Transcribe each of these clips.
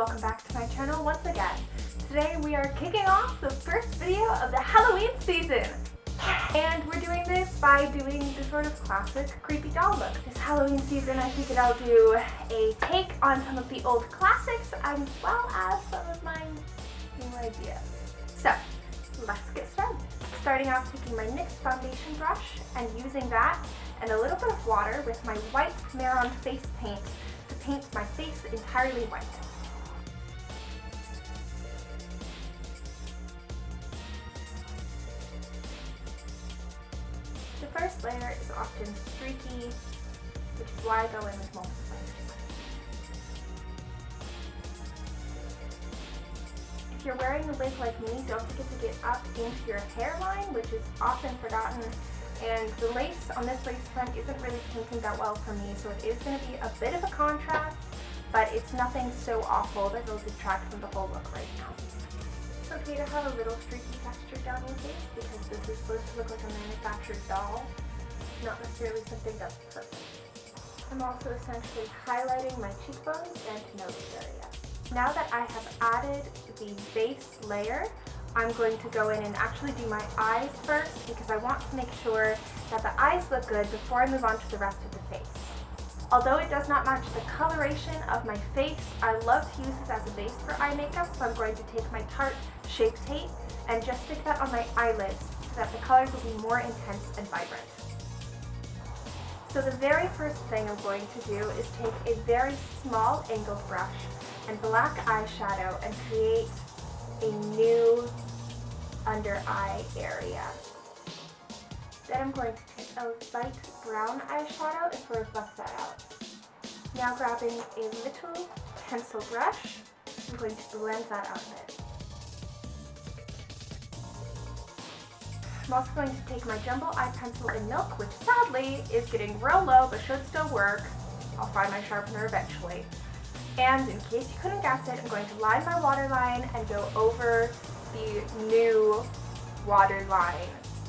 welcome back to my channel once again. Today we are kicking off the first video of the Halloween season. And we're doing this by doing the sort of classic creepy doll look. This Halloween season I figured I'll do a take on some of the old classics as well as some of my new ideas. So let's get started. Starting off, taking my NYX foundation brush and using that and a little bit of water with my white Mehron face paint to paint my face entirely white. The first layer is often streaky, which is why I go in with multiple layers. If you're wearing a wig like me, don't forget to get up into your hairline, which is often forgotten. And the lace on this lace front isn't really painting that well for me, so it is going to be a bit of a contrast, but it's nothing so awful that will detract from the whole look right now. It's okay to have a little streaky texture down your face because this is supposed to look like a manufactured doll, not necessarily something that's perfect. I'm also essentially highlighting my cheekbones and nose area. Now that I have added the base layer, I'm going to go in and actually do my eyes first because I want to make sure that the eyes look good before I move on to the rest of the face. Although it does not match the coloration of my face, I love to use this as a base for eye makeup, so I'm going to take my Tarte Shape Tape and just stick that on my eyelids so that the colors will be more intense and vibrant. So the very first thing I'm going to do is take a very small angled brush and black eyeshadow and create a new under eye area. Then I'm going to take a light brown eyeshadow and sort of buff that out. Now grabbing a little pencil brush, I'm going to blend that out a bit. I'm also going to take my jumbo eye pencil in Milk, which sadly is getting real low but should still work. I'll find my sharpener eventually. And in case you couldn't guess it, I'm going to line my waterline and go over the new waterline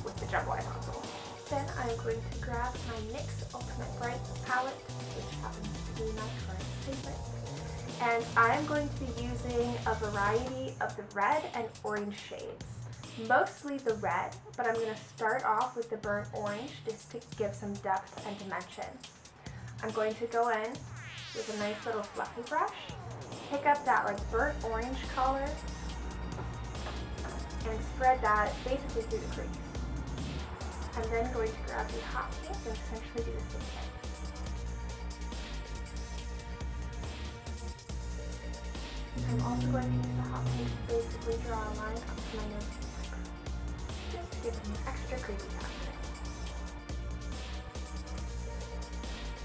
with the jumbo eye pencil. Then I'm going to grab my NYX Ultimate Brights palette, which happens to be my current favorite. And I'm going to be using a variety of the red and orange shades. Mostly the red, but I'm going to start off with the burnt orange just to give some depth and dimension. I'm going to go in with a nice little fluffy brush, pick up that like burnt orange color, and spread that basically through the crease. I'm then going to grab the hot pink and essentially do the same thing. I'm also going to use the hot pink to basically draw a line up to my nose, just to give it an extra creepy factor.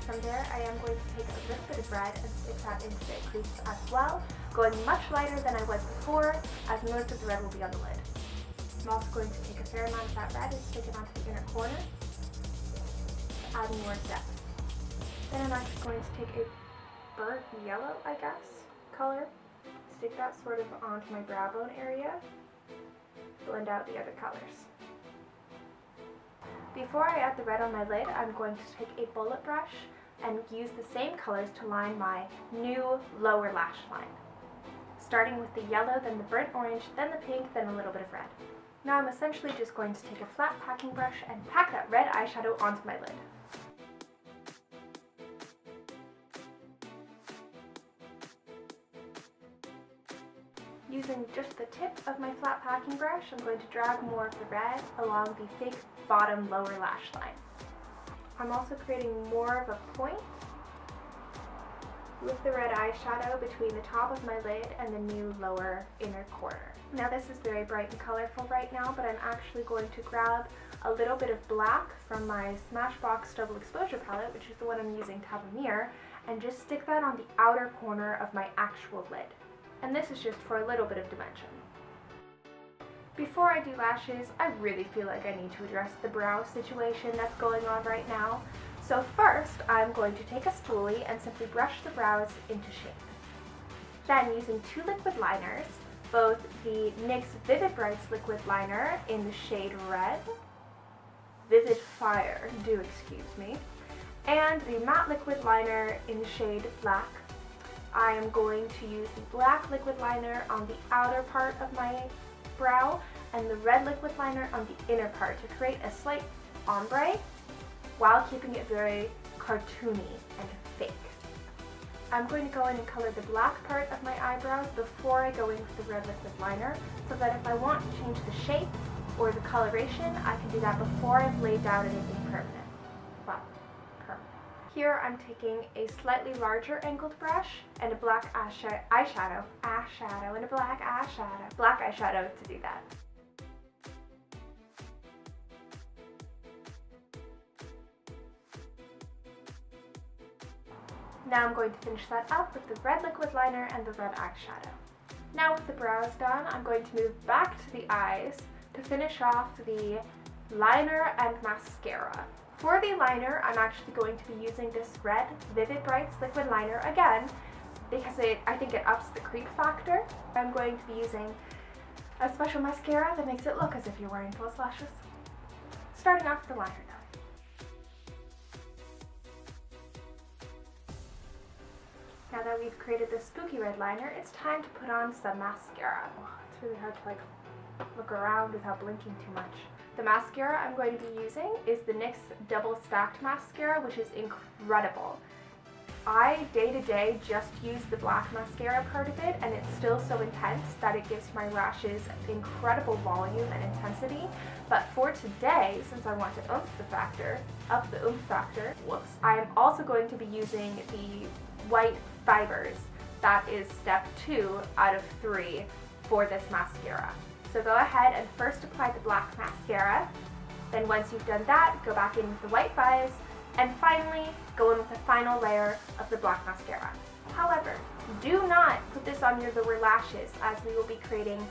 From there, I am going to take a little bit of red and stick that into the crease as well, going much lighter than I was before, as most of the red will be on the lid. I'm also going to take a fair amount of that red and stick it onto the inner corner to add more depth. Then I'm actually going to take a burnt yellow, I guess, color, stick that sort of onto my brow bone area, blend out the other colors. Before I add the red on my lid, I'm going to take a bullet brush and use the same colors to line my new lower lash line. Starting with the yellow, then the burnt orange, then the pink, then a little bit of red. Now I'm essentially just going to take a flat packing brush and pack that red eyeshadow onto my lid. Using just the tip of my flat packing brush, I'm going to drag more of the red along the fake bottom lower lash line. I'm also creating more of a point with the red eyeshadow between the top of my lid and the new lower inner corner. Now this is very bright and colorful right now, but I'm actually going to grab a little bit of black from my Smashbox Double Exposure palette, which is the one I'm using to have a mirror, and just stick that on the outer corner of my actual lid. And this is just for a little bit of dimension. Before I do lashes, I really feel like I need to address the brow situation that's going on right now. So first, I'm going to take a spoolie and simply brush the brows into shape. Then, using two liquid liners, both the NYX Vivid Brights liquid liner in the shade Red, Vivid Fire, do excuse me, and the matte liquid liner in the shade Black, I am going to use the black liquid liner on the outer part of my brow and the red liquid liner on the inner part to create a slight ombre while keeping it very cartoony and fake. I'm going to go in and color the black part of my eyebrows before I go in with the red liquid liner, so that if I want to change the shape or the coloration, I can do that before I've laid down anything permanent. Well, permanent. Here I'm taking a slightly larger angled brush and a black eyeshadow and a black eyeshadow to do that. Now I'm going to finish that up with the red liquid liner and the red eyeshadow. Now with the brows done, I'm going to move back to the eyes to finish off the liner and mascara. For the liner, I'm actually going to be using this red Vivid Brights liquid liner again because I think it ups the creep factor. I'm going to be using a special mascara that makes it look as if you're wearing false lashes. Starting off with the liner now. Now that we've created this spooky red liner, it's time to put on some mascara. Oh, it's really hard to look around without blinking too much. The mascara I'm going to be using is the NYX Double Stacked Mascara, which is incredible. I, day to day, just use the black mascara part of it, and it's still so intense that it gives my lashes incredible volume and intensity. But for today, since I want to up the oomph factor, I'm also going to be using the white fibers. That is step 2 out of 3 for this mascara. So go ahead and first apply the black mascara. Then once you've done that, go back in with the white vibes, and finally go in with a final layer of the black mascara. However, do not put this on your lower lashes, as we will be creating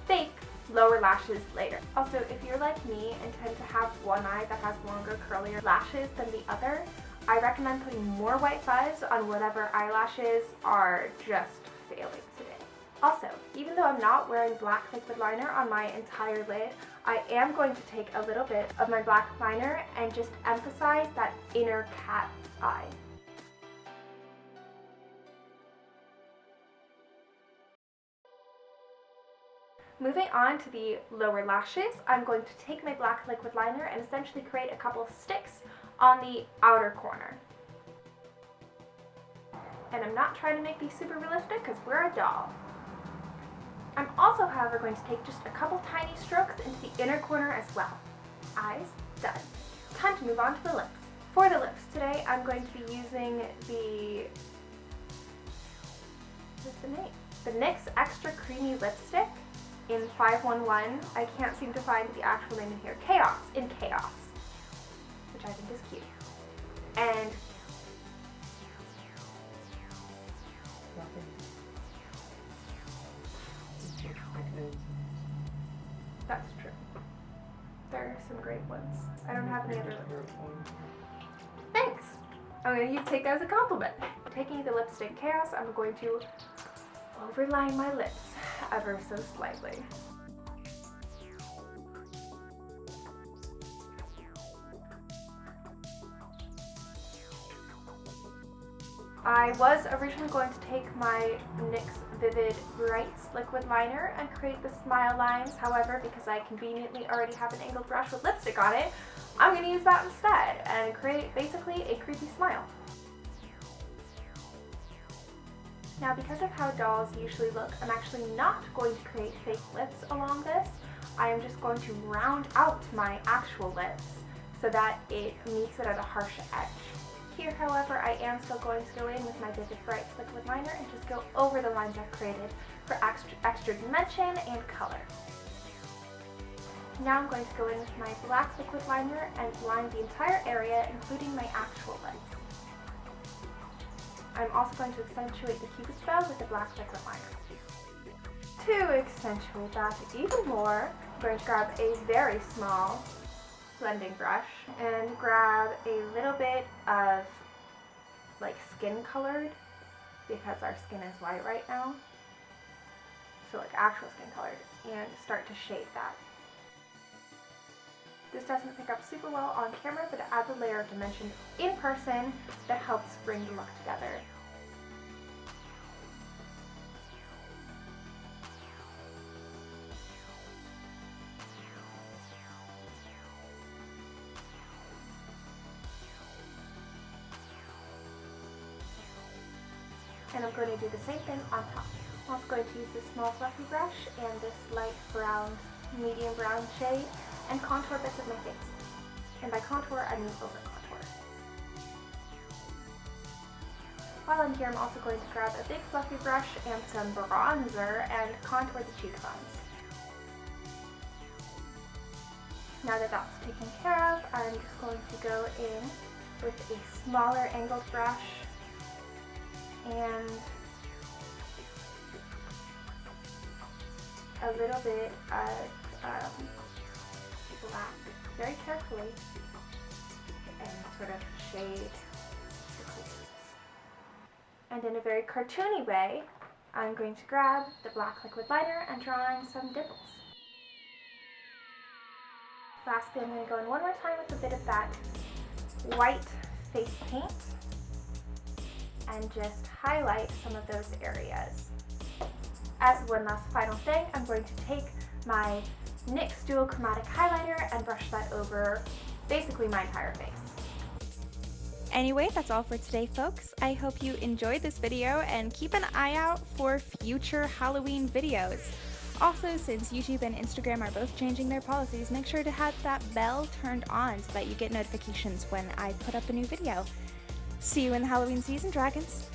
fake lower lashes later. Also, if you're like me and tend to have one eye that has longer, curlier lashes than the other, I recommend putting more white fuzz on whatever eyelashes are just failing today. Also, even though I'm not wearing black liquid liner on my entire lid, I am going to take a little bit of my black liner and just emphasize that inner cat's eye. Moving on to the lower lashes, I'm going to take my black liquid liner and essentially create a couple of sticks on the outer corner. And I'm not trying to make these super realistic because we're a doll. I'm also, however, going to take just a couple tiny strokes into the inner corner as well. Eyes done. Time to move on to the lips. For the lips today, I'm going to be using what's the name? The NYX Extra Creamy Lipstick in 511. I can't seem to find the actual name in here. Chaos, which I think is cute. And that's true. There are some great ones. I don't have any other lips. Thanks! I'm going to take that as a compliment. Taking the lipstick Chaos, I'm going to overline my lips ever so slightly. I was originally going to take my NYX Vivid Brights liquid liner and create the smile lines. However, because I conveniently already have an angled brush with lipstick on it, I'm going to use that instead and create basically a creepy smile. Now, because of how dolls usually look, I'm actually not going to create fake lips along this. I am just going to round out my actual lips so that it meets it at a harsh edge. Here, however, I am still going to go in with my Vivid Brights liquid liner and just go over the lines I've created for extra dimension and color. Now I'm going to go in with my black liquid liner and line the entire area, including my actual lips. I'm also going to accentuate the Cupid's bow with the black liquid liner. To accentuate that even more, I'm going to grab a very small blending brush and grab a little bit of like skin colored, because our skin is white right now, so like actual skin colored, and start to shade that. This doesn't pick up super well on camera, but it adds a layer of dimension in person that helps bring the look together. And I'm going to do the same thing on top. I'm also going to use this small fluffy brush and this light brown, medium brown shade and contour bits of my face. And by contour, I mean over contour. While I'm here, I'm also going to grab a big fluffy brush and some bronzer and contour the cheekbones. Now that that's taken care of, I'm just going to go in with a smaller angled brush and a little bit of black, very carefully, and sort of shade the crease. And in a very cartoony way, I'm going to grab the black liquid liner and draw in some dimples. Lastly, I'm going to go in one more time with a bit of that white face paint and just highlight some of those areas. As one last final thing, I'm going to take my NYX Dual Chromatic Highlighter and brush that over basically my entire face. Anyway, that's all for today, folks. I hope you enjoyed this video and keep an eye out for future Halloween videos. Also, since YouTube and Instagram are both changing their policies, make sure to have that bell turned on so that you get notifications when I put up a new video. See you in the Halloween season, dragons!